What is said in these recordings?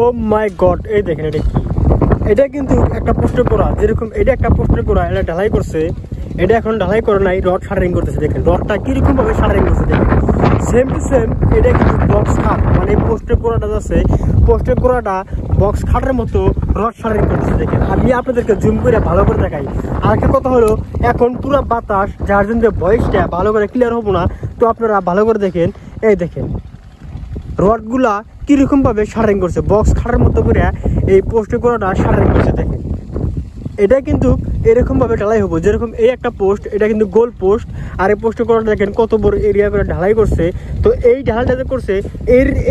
ও মাই god, এই দেখেন এটা কি? এটা কিন্তু একটা পোস্টার করা, যেরকম এটা একটা পোস্টার করা, এটা ঢালাই করছে। এটা এখন ঢালাই করে নাই, রড শাটারিং করতেছে। দেখেন রডটা কিরকম ভাবে শাটারিং করছে, দেখেন সেম টু সেম। এটা কিন্তু বক্স খাট, মানে পোস্টার করাটা আছে, পোস্টার করাটা বক্স খাটের মতো রড শাটারিং করতেছে। দেখেন আমি আপনাদেরকে জুম করে ভালো করে দেখাই। আর একটা কথা হলো, এখন পুরো বাতাস, যার জন্য ভয়েসটা ভালো করে ক্লিয়ার হবো না, তো আপনারা ভালো করে দেখেন। এই দেখেন রডগুলা কিরকম ভাবে শাটারিং করছে, বক্স খাটের মতো করে এই পোস্টে করাটা শাটারিং করছে। দেখেন এটা কিন্তু এরকম ভাবে ঢালাই হবো, যেরকম এই একটা পোস্ট, এটা কিন্তু গোল পোস্ট, আর এই পোস্টে করাটা দেখেন কত বড় এরিয়া করে ঢালাই করছে। তো এই ঢালাইটা যে করছে,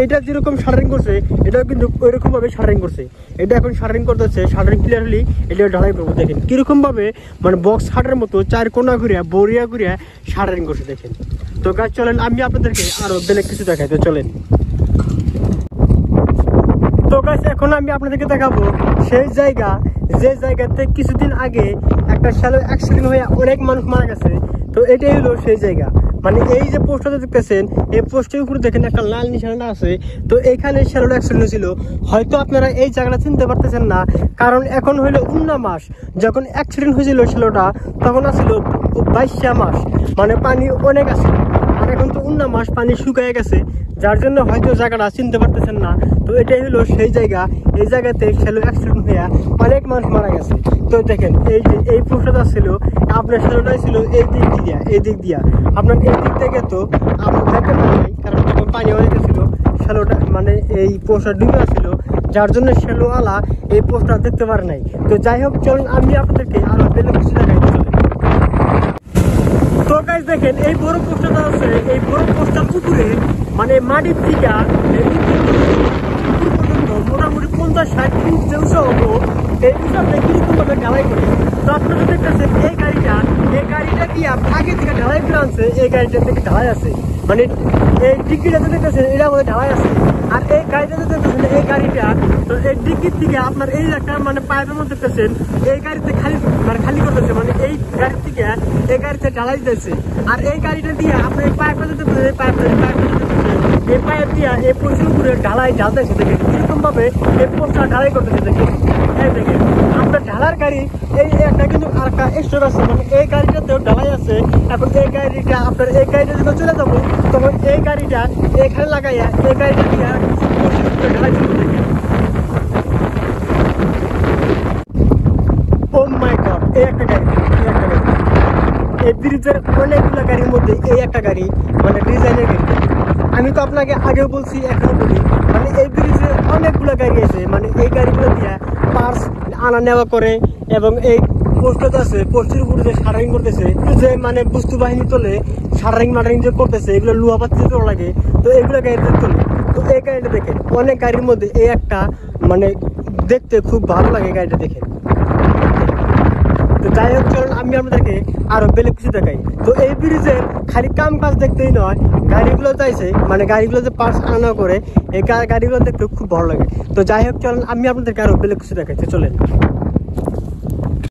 এটা যেরকম শাটারিং করছে, এটাও কিন্তু ওইরকম ভাবে শাটারিং করছে। এটা এখন শাটারিং করতেছে, শাটারিং ক্লিয়ার হলেই এটা ঢালাই করবো। দেখেন কিরকম ভাবে মানে বক্স খাটের মতো চার কোনা ঘুরিয়া বরিয়া ঘুরিয়া শাটারিং করছে। দেখেন তো গাছ চলেন আমি আপনাদেরকে আরো বেলেগ কিছু দেখাইতে চলেন। তো গাছ এখন আমি আপনাদেরকে দেখাবো সেই জায়গা, যে জায়গাতে কিছুদিন আগে একটা শ্যালো অ্যাক্সিডেন্ট হয়ে অনেক মানুষ মারা গেছে। তো এটাই হলো সেই জায়গা। মানে এই যে পোস্টটা দেখতেছেন, এই পোস্টের উপরে দেখেন একটা লাল নিশানা আছে। তো এইখানে শ্যালো অ্যাক্সিডেন্ট হয়েছিল। হয়তো আপনারা এই জায়গাটা চিনতে পারতেছেন না, কারণ এখন হইলো 19 মাস। যখন অ্যাক্সিডেন্ট হয়েছিল শ্যালোটা, তখন আসছিল 22 মাস, মানে পানি অনেক আছে। আর এখন তো 19 মাস, পানি শুকিয়ে গেছে, যার জন্য হয়তো জায়গাটা চিনতে পারতেছেন না। তো এটাই হলো সেই জায়গা। এই জায়গাতে শ্যালো অ্যাক্সিডেন্ট হয়ে অনেক মানুষ মারা গেছে। তো দেখেন এই যে এই পোস্টটা ছিল, আপনার শ্যালোটাই ছিল এই দিক দিয়া আপনার এই দিক থেকে, তো আপনার দেখতে পারেন নাই, কারণ তখন পানি হয়ে গেছিল, শ্যালোটা মানে এই পোস্টটা ডুবে আসছিল, যার জন্য শ্যালোওয়ালা এই পোস্টটা দেখতে পারে নাই। তো যাই হোক, চলুন আমি আপনাদেরকে আরো বেলেগ কিছু দেখাইতে চলেন। তো গাইস দেখেন এই বড় পোস্টটা আছে, এই বড় পোস্টটার উপরে মানে মাটির থেকে মোটামুটি 50-60 ফিট যে উঁচা হবো, এই উঁচাতে কিরকম ভাবে ঢালাই করে। তো আপনারা দেখতেছেন এই গাড়িটা দিয়ে আগে থেকে ঢালাই করে আনছে। এই গাড়িটা থেকে ঢালাই আছে, মানে এই ডিগ্রিটাতে দেখতেছেন এটা আমাদের ঢালাই আছে। আর এই গাড়িটাতে দেখতেছেন এই গাড়িটা, তো এই ডিগ্রির থেকে আপনার এই একটা মানে পাইপের মধ্যে দেখতেছেন এই গাড়িতে খালি করতেছে, মানে এই গাড়ির থেকে এই গাড়িতে ঢালাই দিতেছে। আর এই গাড়িটা দিয়ে আপনার এই পাইপটা দেখতেছেন, এই পাইপ দিয়ে এই পোস্টের উপরে ঢালতেছে। দেখেন কিরকম ভাবে এই পোস্টটা ঢালাই করতেছে। দেখেন এই দেখেন আপনার ঢালার গাড়ি, এই একটা কিন্তু আর একটা স্টোর আছে, মানে এই গাড়িটাতেও ঢালাই আছে। এখন এই গাড়িটা আপনার এই গাড়িটা যখন চলে যাবো, তখন এই গাড়িটা এখানে লাগাইয়া এই গাড়িটা দিয়ে পোস্টের উপরে ঢালাই করতে। দেখেন ও মাই গড, এই একটা গাড়ি, এই ব্রিজের অনেকগুলো গাড়ির মধ্যে এই একটা গাড়ি মানে ডিজাইনের গাড়ি। আমি তো আপনাকে আগেও বলছি, এখনো বলি, মানে এই ব্রিজে অনেকগুলো গাড়ি আছে, মানে এই গাড়িগুলো দিয়ে পার্স আনা নেওয়া করে। এবং এই পোস্টটা আছে, পোস্টের উপরে যে শাটারিং করতেছে, যে মানে বস্তু বাহিনী তোলে, শাটারিং মাটারিং যে করতেছে, এগুলো লুহা পাতি তোলা লাগে। তো এইগুলো গাড়িতে তোলে। তো এই গাড়িটা দেখেন অনেক গাড়ির মধ্যে এই একটা মানে দেখতে খুব ভালো লাগে গাড়িটা দেখেন। তো যাই হোক, চলুন আমি আপনাদেরকে আরো বেলেগ কিছু দেখাই। তো এই ব্রিজের খালি কাম কাজ দেখতেই নয়, গাড়িগুলো চাইছে, মানে গাড়িগুলো যে পার্স আনা করে, এই গাড়িগুলো দেখতে খুব ভালো লাগে। তো যাই হোক, চলুন আমি আপনাদেরকে আরো বেলেগ কিছু দেখাইতে চলেন।